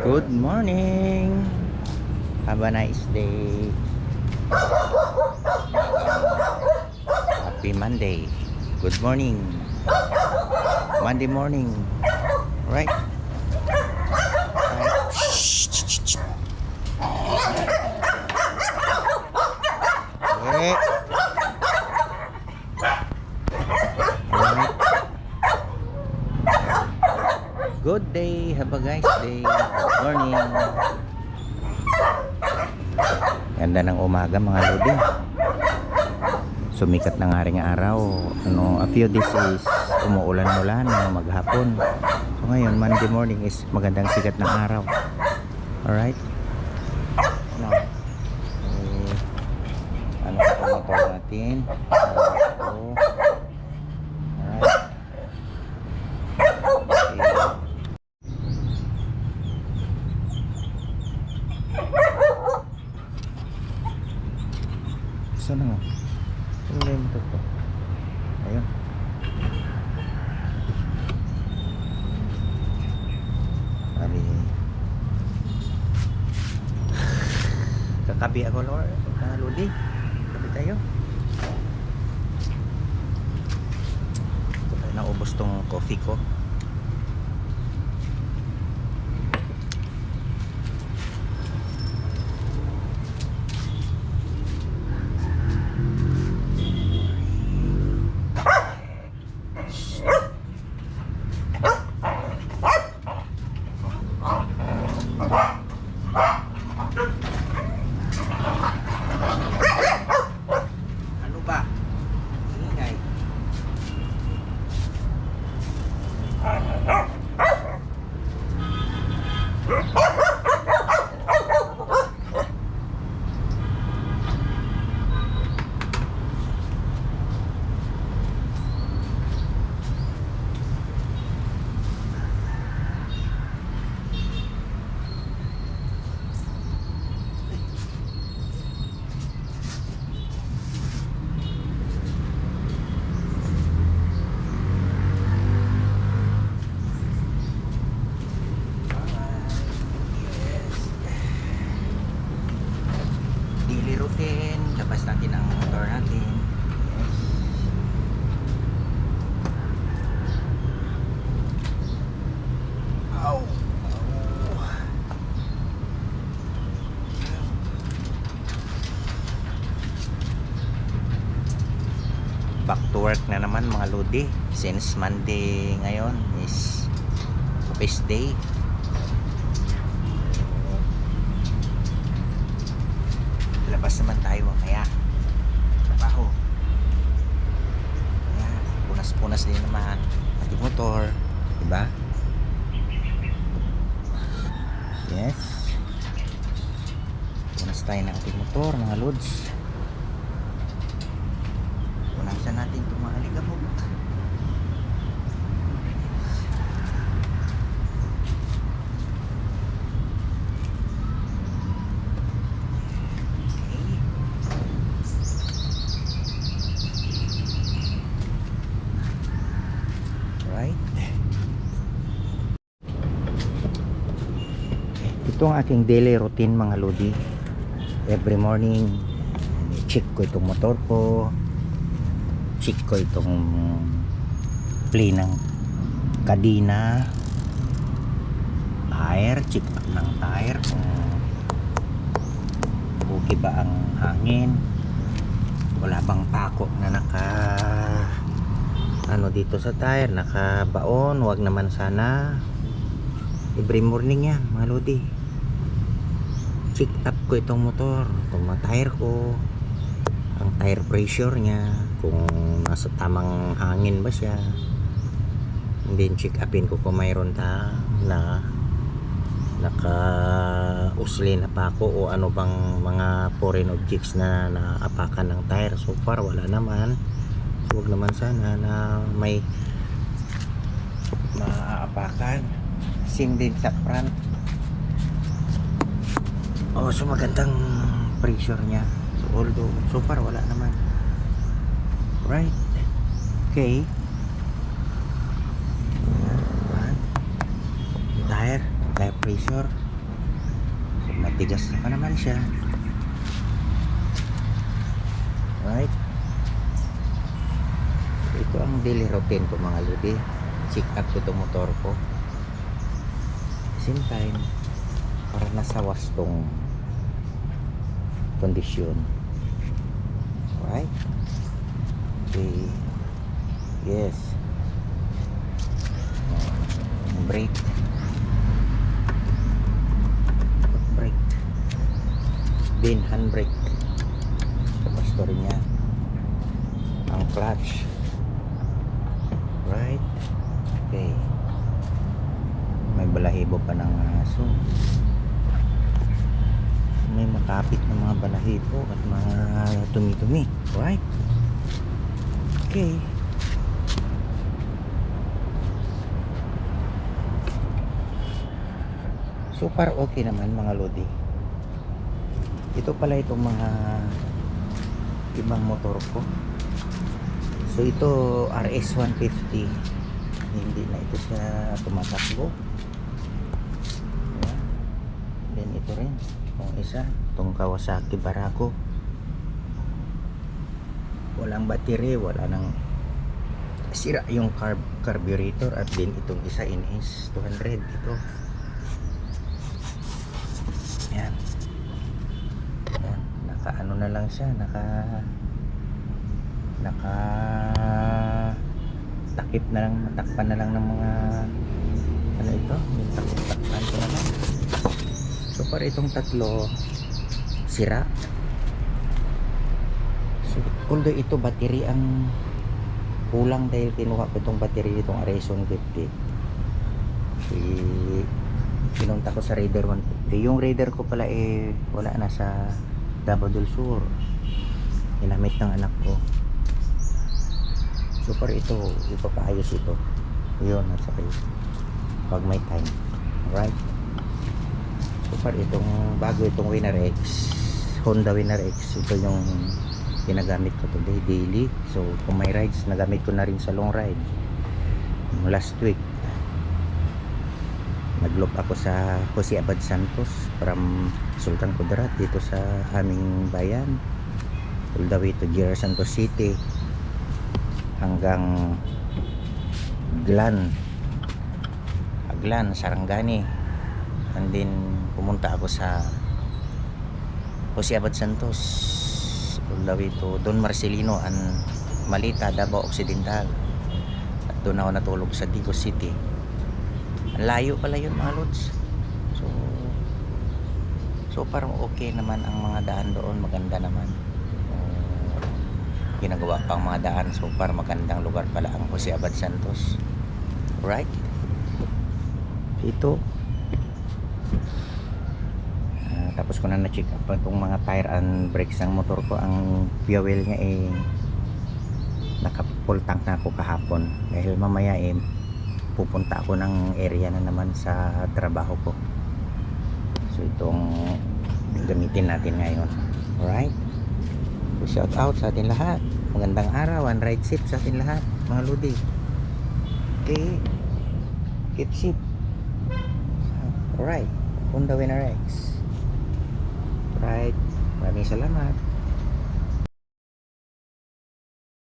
Good morning. Have a nice day. Happy Monday. Good morning. Monday morning. Right? Right. Good day. Have a nice day. Good morning. Ganda ng umaga mga lodi. Sumikat na nga ring araw. A few days is umuulan-ulan maghapon. So ngayon, Monday morning is magandang sikat ng araw. Alright? Ano ito motor natin? Alright. Saan na nga? Saan na yung motor ko? Ayun. Sabi kakabi ako Lord. Lodi. Kabi tayo. Naubos tong coffee ko. Routine, labas natin ang motor natin. Ow! Back to work na naman mga lodi. Since Monday ngayon is office day. Labas naman tayo kaya trabaho. Ayan, punas-punas din naman ating motor, diba? Yes, punas tayo ng ating motor mga lods. Punasan natin itong mga aligabok. Ito ang aking daily routine mga lodi. Every morning check ko itong motor ko, check ko itong play ng kadina, tire, check up ng tire kung okay ba ang hangin, wala bang pako na naka dito sa tire, nakabaon, wag naman sana. Every morning yan mga lodi, check up ko itong motor, itong mga tire ko, ang tire pressure nya, kung nasa tamang hangin ba siya. And then check upin ko kung mayroon na naka-usli na pa ako o ano bang mga foreign objects na naapakan ng tire. So far wala naman. So huwag naman sana na may maapakan. Same din sa front. Oh, so magandang pressure niya. So although so far wala naman. Right. Okay. Tire pressure. So, matigas na pa naman siya. Right? Ito ang daily routine ko mga lodi. Check up ko itong motor ko. Same time, para nasa wastong kondisyon. Right? Okay. Yes. Brake. Brake. Then handbrake. Tapos ito rin niya. Ang clutch. Right? Okay. May balahibo pa ng aso. May makapit na mga balahibo at mga tumi-tumi. Right? Okay. So far okay naman mga lodi. Ito pala itong mga ibang motor ko. So ito RS 150. Hindi na ito siya tumatakbo. Ayan. Then ito rin. Itong isa. Itong Kawasaki Barako. Walang battery. Wala nang sira yung carburetor. At din itong isa NS 200. Ito. Ayan. Ayan. Naka-ano na lang siya. Takip na lang, matakpan na lang ng mga ano ito, yung takpan ko na lang. So para itong tatlo sira. So although ito battery ang kulang dahil kinuha ko itong battery itong RS 150. Pinunta ko sa Raider 150. Yung Raider ko pala wala na sa Davao del Sur. Ginamit ng anak ko. So para ito, ipapaayos ito. Yun, nasa kayo. Pag may time. Alright? So para itong, bago itong Winner X, Honda Winner X, ito yung ginagamit ko today, daily. So kung may rides, nagamit ko na rin sa long ride. Last week, nag-loop ako sa Jose Abad Santos from Sultan Kudarat dito sa aming bayan. All the way to General Santos City. Hanggang Aglan, Sarangani, and then pumunta ako sa Jose Abad Santos all the way to Don Marcelino and Malita, Davao Occidental, at doon ako natulog sa Digos City. Ang layo pala yun mga lods. So parang okay naman ang mga daan doon, maganda naman. Ginagawa pang mga daan, so para magandang lugar pala ang Jose Abad Santos. Right? Ito tapos ko na na-check up itong mga tire and brakes ng motor ko. Ang fuel niya naka full tank na ako kahapon dahil mamaya pupunta ako ng area na naman sa trabaho ko. So itong gamitin natin ngayon. Alright? Shout out sa atin lahat. Magandang araw and ride safe sa atin lahat mga lodi. Okay. Keep safe. Alright. Honda Winner X. Right. Maraming salamat.